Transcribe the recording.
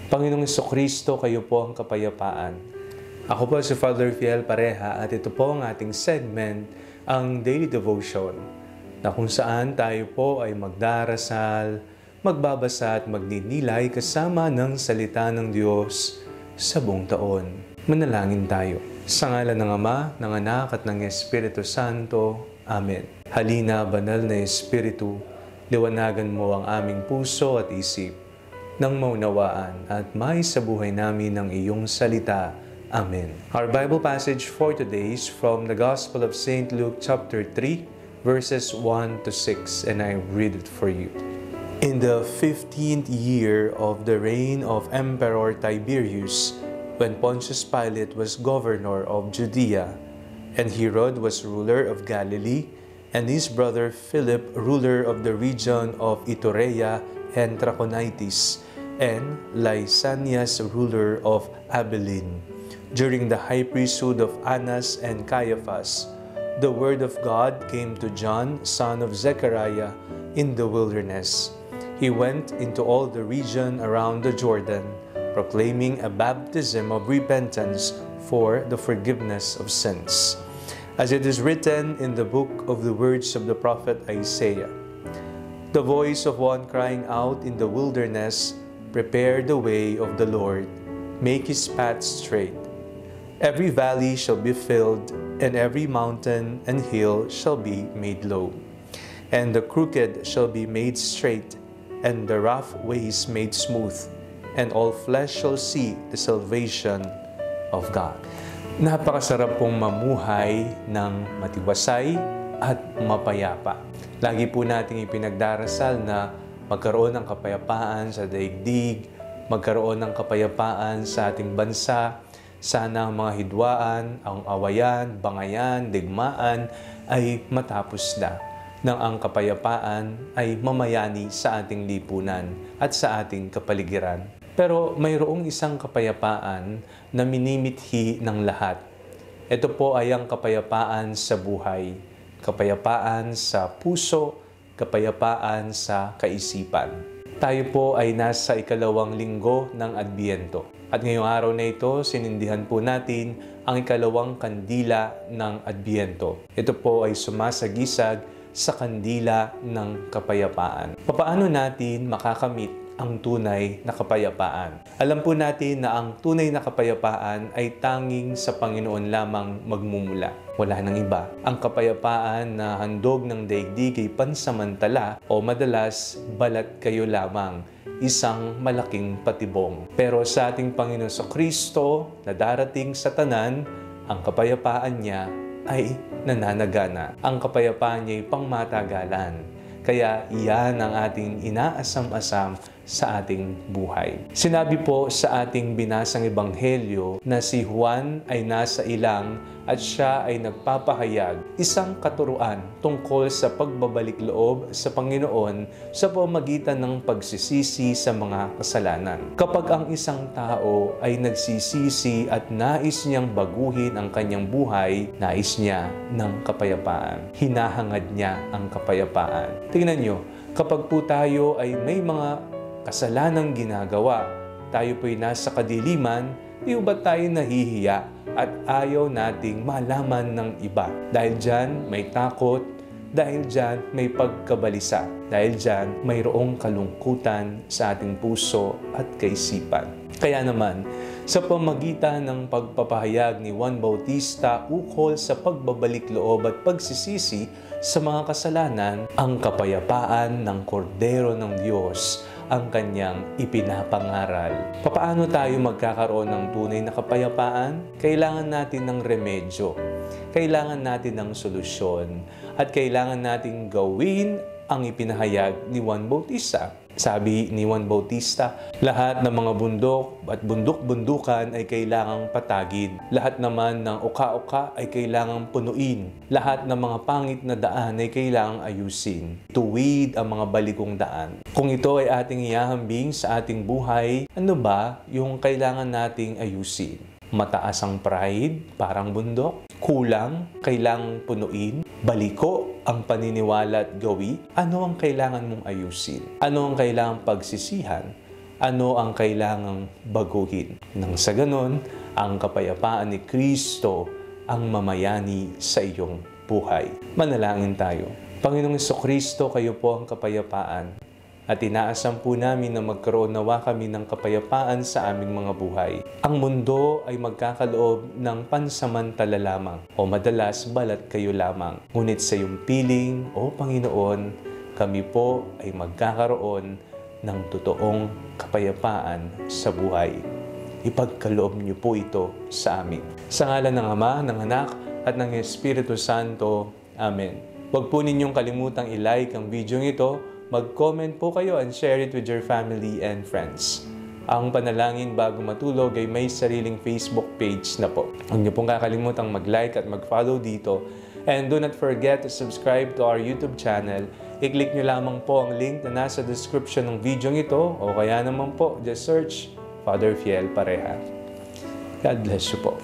Panginoong Jesucristo, kayo po ang kapayapaan. Ako po si Father Fiel Pareha at ito po ang ating segment, ang Daily Devotion, na kung saan tayo po ay magdarasal, magbabasa at magninilay kasama ng salita ng Diyos sa buong taon. Manalangin tayo. Sa ngalan ng Ama, ng Anak at ng Espiritu Santo. Amen. Halina, banal na Espiritu, liwanagan mo ang aming puso at isip, nang maunawaan at may sa buhay namin ng iyong salita. Amen. Our Bible passage for today is from the Gospel of St. Luke chapter 3, verses 1 to 6, and I read it for you. In the 15th year of the reign of Emperor Tiberius, when Pontius Pilate was governor of Judea, and Herod was ruler of Galilee, and his brother Philip ruler of the region of Iturea and Trachonitis, and Lysanias ruler of Abilene. During the high priesthood of Annas and Caiaphas, the word of God came to John, son of Zechariah, in the wilderness. He went into all the region around the Jordan, proclaiming a baptism of repentance for the forgiveness of sins. As it is written in the book of the words of the prophet Isaiah, the voice of one crying out in the wilderness, prepare the way of the Lord, make his path straight. Every valley shall be filled, and every mountain and hill shall be made low. And the crooked shall be made straight, and the rough ways made smooth, and all flesh shall see the salvation of God. Napakasarap pong mamuhay ng matiwasay at mapayapa. Lagi po nating ipinagdarasal na magkaroon ng kapayapaan sa daigdig, magkaroon ng kapayapaan sa ating bansa. Sana ang mga hidwaan, ang awayan, bangayan, digmaan ay matapos na nang ang kapayapaan ay mamayani sa ating lipunan at sa ating kapaligiran. Pero mayroong isang kapayapaan na minimithi ng lahat. Ito po ay ang kapayapaan sa buhay, kapayapaan sa puso, kapayapaan sa kaisipan. Tayo po ay nasa ikalawang linggo ng Adbyento. At ngayong araw na ito, sinindihan po natin ang ikalawang kandila ng Adbyento. Ito po ay sumasagisag sa kandila ng kapayapaan. Paano natin makakamit ang tunay na kapayapaan? Alam po natin na ang tunay na kapayapaan ay tanging sa Panginoon lamang magmumula. Wala nang iba. Ang kapayapaan na handog ng daigdig ay pansamantala o madalas balat kayo lamang, isang malaking patibong. Pero sa ating Panginoon Jesucristo na darating sa tanan, ang kapayapaan niya ay nananagana. Ang kapayapaan niya ay pangmatagalan. Kaya iyan ang ating inaasam-asam sa ating buhay. Sinabi po sa ating binasang ebanghelyo na si Juan ay nasa ilang at siya ay nagpapahayag isang katuruan tungkol sa pagbabalik loob sa Panginoon sa pamamagitan ng pagsisisi sa mga kasalanan. Kapag ang isang tao ay nagsisisi at nais niyang baguhin ang kanyang buhay, nais niya ng kapayapaan. Hinahangad niya ang kapayapaan. Tingnan niyo, kapag po tayo ay may mga kasalanang ginagawa, tayo po'y nasa kadiliman, di ba tayo nahihiya at ayaw nating malaman ng iba. Dahil dyan may takot, dahil dyan may pagkabalisa, dahil dyan mayroong kalungkutan sa ating puso at kaisipan. Kaya naman, sa pamagitan ng pagpapahayag ni Juan Bautista ukol sa pagbabalik loob at pagsisisi sa mga kasalanan, ang kapayapaan ng Kordero ng Diyos ang kanyang ipinapangaral. Paano tayo magkakaroon ng tunay na kapayapaan? Kailangan natin ng remedyo. Kailangan natin ng solusyon. At kailangan natin gawin ang ipinahayag ni Juan Bautista. Sabi ni Juan Bautista, lahat ng mga bundok at bundok-bundukan ay kailangang patagid. Lahat naman ng uka-uka ay kailangang punuin. Lahat ng mga pangit na daan ay kailangang ayusin. Tuwid ang mga balikong daan. Kung ito ay ating ihahambing sa ating buhay, ano ba yung kailangan nating ayusin? Mataas ang pride, parang bundok. Kulang, kailangang punuin. Baliko ang paniniwala at gawi. Ano ang kailangan mong ayusin? Ano ang kailangang pagsisihan? ano ang kailangang baguhin. Nang sa ganon, ang kapayapaan ni Kristo ang mamayani sa iyong buhay. Manalangin tayo. Panginoong Kristo, kayo po ang kapayapaan. At inaasam po namin na magkaroon nawa kami ng kapayapaan sa aming mga buhay. Ang mundo ay magkakaloob ng pansamantala lamang o madalas balat kayo lamang. Ngunit sa iyong piling, O Panginoon, kami po ay magkakaroon ng totoong kapayapaan sa buhay. Ipagkaloob niyo po ito sa amin. Sa ngalan ng Ama, ng Anak, at ng Espiritu Santo. Amen. Huwag po ninyong kalimutang i-like ang video ito, mag-comment po kayo and share it with your family and friends. Ang panalangin bago matulog ay may sariling Facebook page na po. Huwag niyo pong kakalimutang mag-like at mag-follow dito. And do not forget to subscribe to our YouTube channel. I-click nyo lamang po ang link na nasa description ng video ito o kaya naman po, just search Father Fiel Pareha. God bless you po.